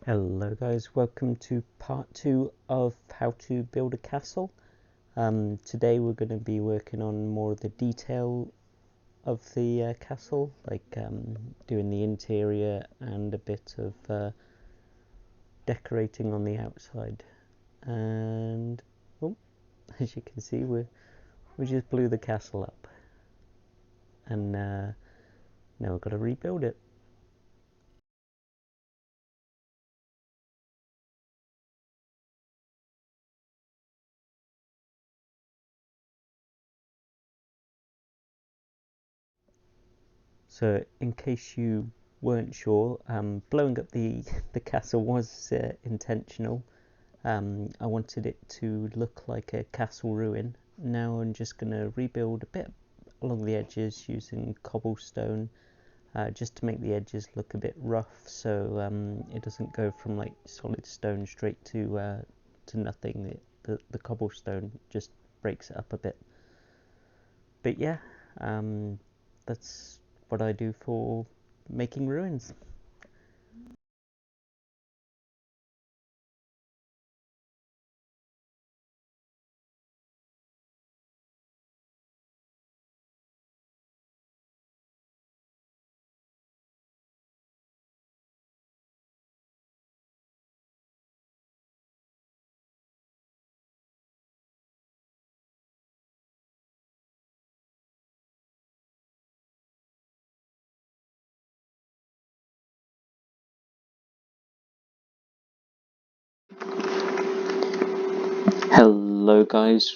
Hello guys, welcome to part 2 of how to build a castle. Today we're going to be working on more of the detail of the castle, like doing the interior and a bit of decorating on the outside. And oh, as you can see, we just blew the castle up, and now we've got to rebuild it. So, in case you weren't sure, blowing up the castle was intentional. I wanted it to look like a castle ruin. Now I'm just going to rebuild a bit along the edges using cobblestone, just to make the edges look a bit rough, so it doesn't go from like solid stone straight to nothing. The cobblestone just breaks it up a bit. But yeah, that's what I do for making ruins. Hello guys,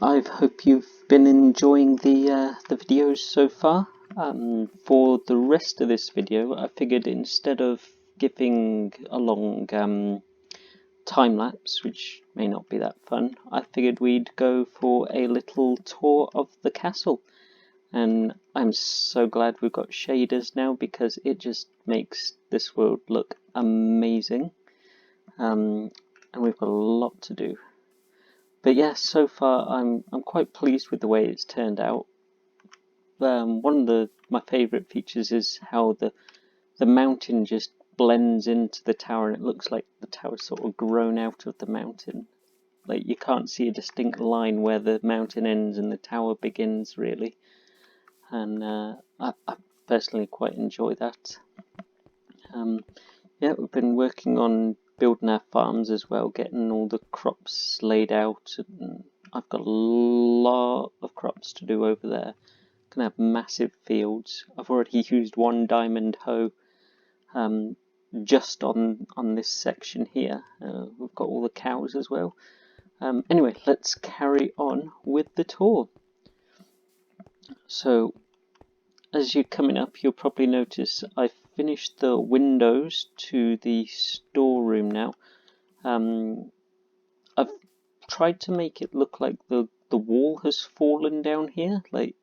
I hope you've been enjoying the videos so far. For the rest of this video, I figured instead of giving a long time lapse, which may not be that fun, I figured we'd go for a little tour of the castle. And I'm so glad we've got shaders now, because it just makes this world look amazing. And we've got a lot to do. But yeah, so far I'm quite pleased with the way it's turned out. One of my favourite features is how the mountain just blends into the tower, and it looks like the tower's sort of grown out of the mountain. Like, you can't see a distinct line where the mountain ends and the tower begins, really. And I personally quite enjoy that. Yeah, we've been working on building our farms as well, getting all the crops laid out, and I've got a lot of crops to do over there. Gonna have massive fields. I've already used one diamond hoe just on this section here. We've got all the cows as well. Anyway, let's carry on with the tour. So, as you're coming up, you'll probably notice I've finished the windows to the storeroom now. I've tried to make it look like the wall has fallen down here, like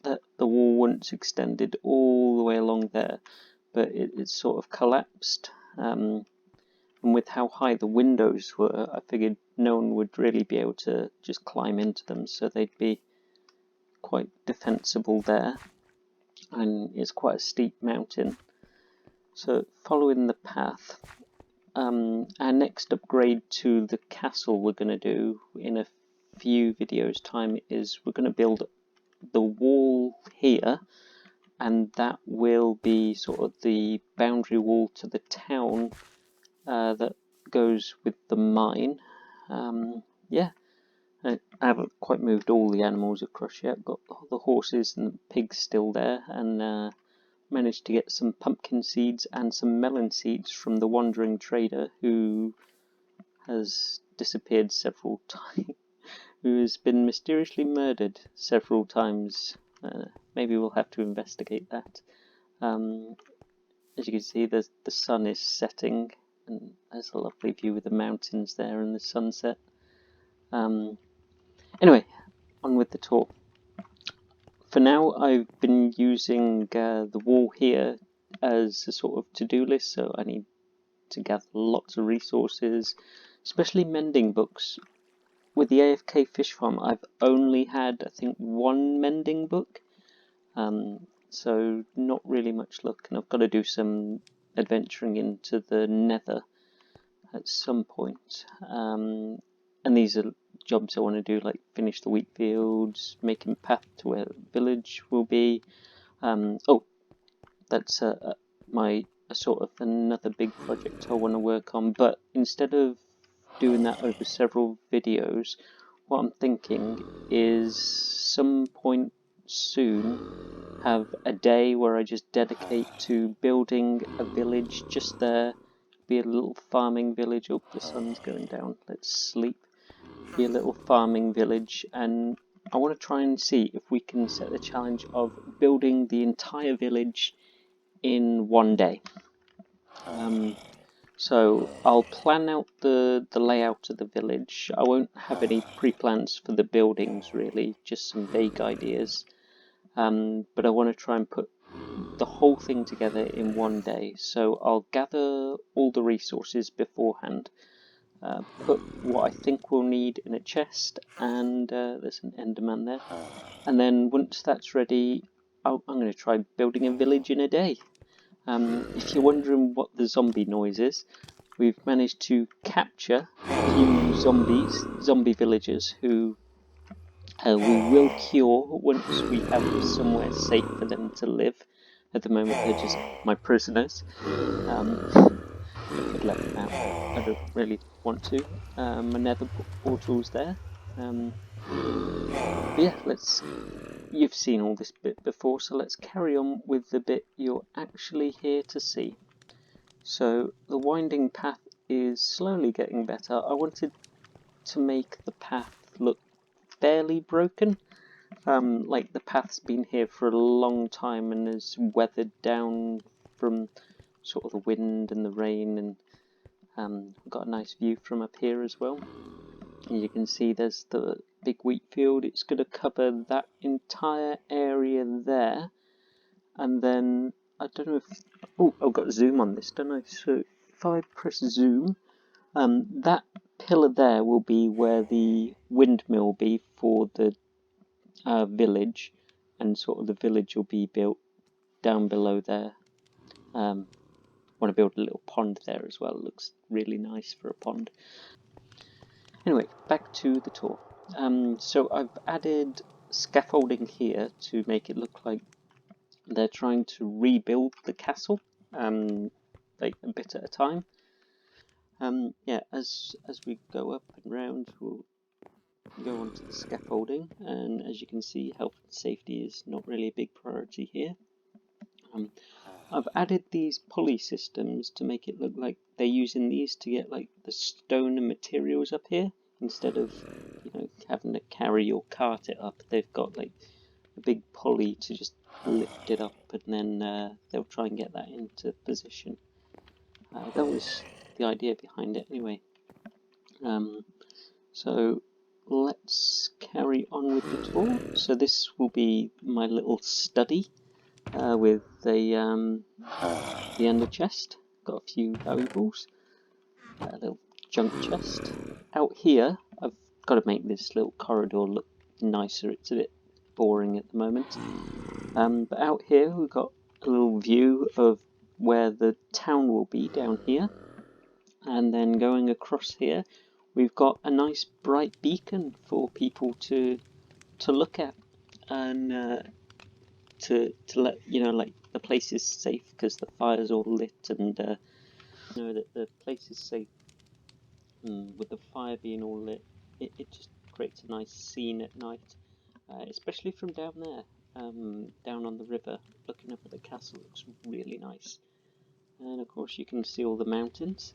that the wall once extended all the way along there, but it's sort of collapsed. And with how high the windows were, I figured no one would really be able to just climb into them, so they'd be quite defensible there. And it's quite a steep mountain. So following the path, our next upgrade to the castle we're going to do in a few videos time is we're going to build the wall here, and that will be sort of the boundary wall to the town that goes with the mine. Yeah, I haven't quite moved all the animals across yet. I've got the horses and the pigs still there, and managed to get some pumpkin seeds and some melon seeds from the wandering trader who has disappeared several times, who has been mysteriously murdered several times. Maybe we'll have to investigate that. As you can see, the sun is setting, and there's a lovely view of the mountains there and the sunset. Anyway, on with the tour. For now, I've been using the wall here as a sort of to-do list, so I need to gather lots of resources, especially mending books. With the AFK fish farm, I've only had, I think, one mending book, so not really much luck, and I've got to do some adventuring into the Nether at some point. And these are jobs I want to do, like finish the wheat fields, making path to where the village will be. Oh, that's my sort of another big project I want to work on. But instead of doing that over several videos, what I'm thinking is some point soon have a day where I just dedicate to building a village just there. Be a little farming village. Oh, the sun's going down. Let's sleep. Be a little farming village, and I want to try and see if we can set the challenge of building the entire village in one day. So I'll plan out the layout of the village. I won't have any pre-plans for the buildings really, just some vague ideas. But I want to try and put the whole thing together in one day. So I'll gather all the resources beforehand, put what I think we'll need in a chest, and there's an enderman there. And then once that's ready, I'm going to try building a village in a day. If you're wondering what the zombie noise is, we've managed to capture a few zombie villagers who we will cure once we have somewhere safe for them to live. At the moment they're just my prisoners. I could let them out, I don't really want to. My nether portal's there. But yeah, you've seen all this bit before, so let's carry on with the bit you're actually here to see. So the winding path is slowly getting better. I wanted to make the path look fairly broken. Like the path's been here for a long time and is weathered down from sort of the wind and the rain, and I've got a nice view from up here as well. And you can see there's the big wheat field. It's going to cover that entire area there, and then I don't know if... Oh, I've got zoom on this, don't I? So if I press zoom, that pillar there will be where the windmill will be for the village, and sort of the village will be built down below there. Want to build a little pond there as well. It looks really nice for a pond. Anyway, back to the tour. So I've added scaffolding here to make it look like they're trying to rebuild the castle, like a bit at a time. Yeah, as we go up and round, we'll go onto the scaffolding, and as you can see, health and safety is not really a big priority here. I've added these pulley systems to make it look like they're using these to get like the stone and materials up here, instead of, you know, having to carry or cart it up. They've got like a big pulley to just lift it up, and then they'll try and get that into position. That was the idea behind it anyway. So let's carry on with the tour. So this will be my little study with the ender chest. Got a few valuables, a little junk chest. Out here, I've got to make this little corridor look nicer. It's a bit boring at the moment. But out here, we've got a little view of where the town will be down here. And then going across here, we've got a nice bright beacon for people to look at, and to let you know, like, the place is safe because the fire's all lit, and you know that the place is safe. With the fire being all lit, it just creates a nice scene at night, especially from down there, down on the river. Looking up at the castle looks really nice, and of course you can see all the mountains.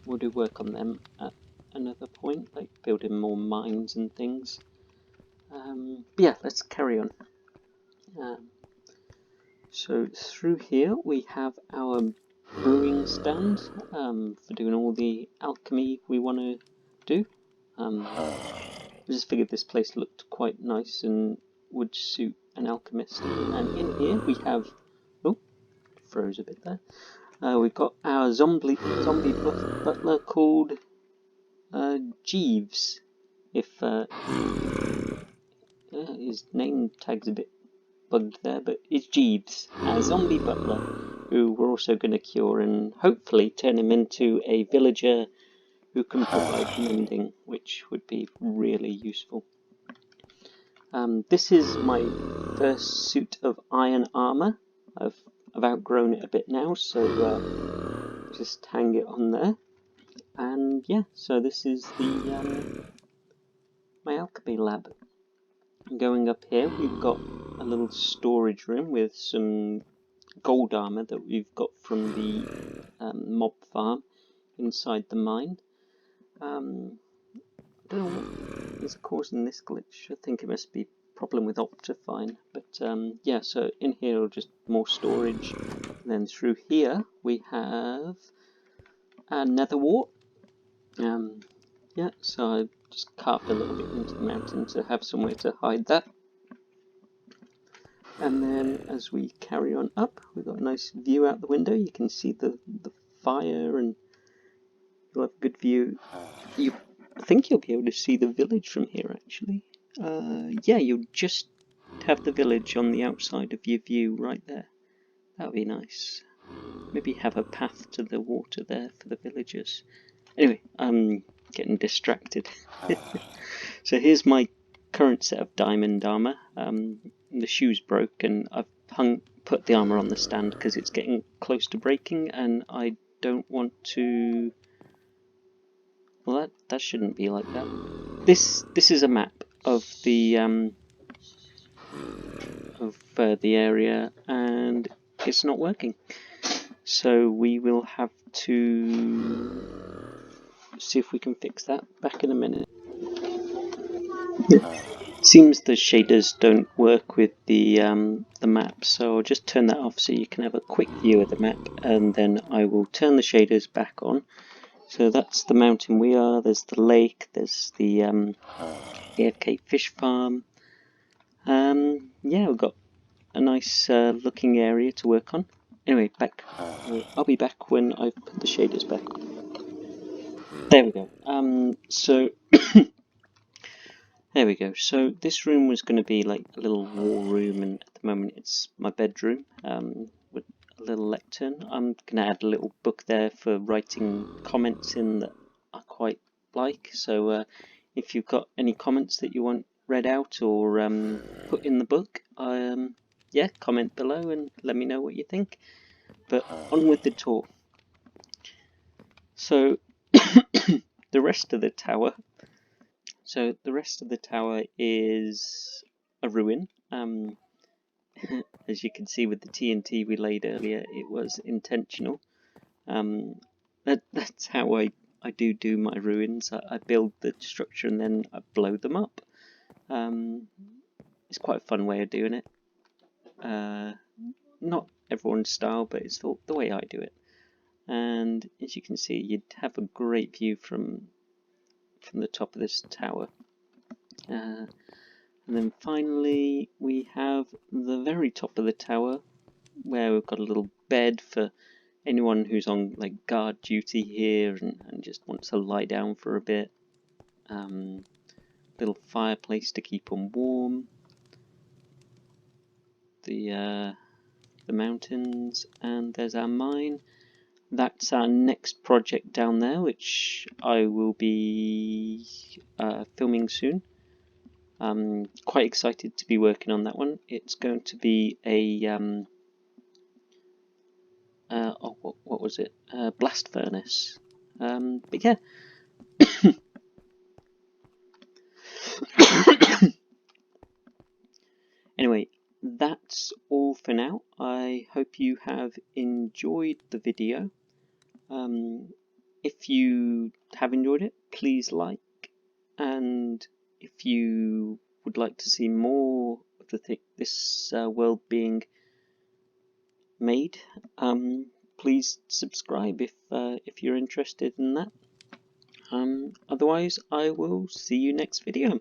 We'll do work on them at another point, like building more mines and things. But yeah, let's carry on. So through here we have our brewing stand for doing all the alchemy we want to do. I just figured this place looked quite nice and would suit an alchemist. And in here we have... Oh, froze a bit there. We've got our zombie butler called Jeeves. If his name tag's a bit bugged there, but it's Jeeves, our zombie butler. who we're also going to cure and hopefully turn him into a villager who can provide mending, which would be really useful. This is my first suit of iron armour. I've outgrown it a bit now, so just hang it on there. And yeah, so this is the my alchemy lab. Going up here, we've got a little storage room with some gold armour that we've got from the mob farm inside the mine. I don't know what is causing this glitch. I think it must be a problem with Optifine. But yeah, so in here just more storage. And then through here we have a nether wart. Yeah, so I just carved a little bit into the mountain to have somewhere to hide that. And then as we carry on up, we've got a nice view out the window. You can see the fire, and you'll have a good view. I think you'll be able to see the village from here, actually. Yeah, you'll just have the village on the outside of your view right there. That would be nice. Maybe have a path to the water there for the villagers. Anyway, I'm getting distracted. So here's my current set of diamond armour. The shoe's broke and I've put the armour on the stand because it's getting close to breaking and I don't want to... Well, that shouldn't be like that. This is a map of the area and it's not working. So we will have to see if we can fix that. Back in a minute. Seems the shaders don't work with the map, so I'll just turn that off so you can have a quick view of the map, and then I will turn the shaders back on. So that's the mountain we are. There's the lake. There's the AFK fish farm. Yeah, we've got a nice looking area to work on. Anyway, back. I'll be back when I've put the shaders back. There we go. So. There we go. So this room was going to be like a little war room, and at the moment it's my bedroom with a little lectern. I'm going to add a little book there for writing comments in that I quite like. So if you've got any comments that you want read out or put in the book, yeah, comment below and let me know what you think. But on with the tour. So the rest of the tower. So the rest of the tower is a ruin. As you can see with the TNT we laid earlier, it was intentional. That's how I do my ruins. I build the structure and then I blow them up. It's quite a fun way of doing it. Not everyone's style, but it's the way I do it. And as you can see, you'd have a great view from the top of this tower. And then finally we have the very top of the tower where we've got a little bed for anyone who's on like guard duty here and just wants to lie down for a bit. Little fireplace to keep them warm. The mountains, and there's our mine. That's our next project down there, which I will be filming soon. I'm quite excited to be working on that one. It's going to be a what was it? Blast furnace. But yeah. Anyway, that's all for now. I hope you have enjoyed the video. If you have enjoyed it, please like, and if you would like to see more of this world being made, please subscribe if you're interested in that. Otherwise, I will see you next video.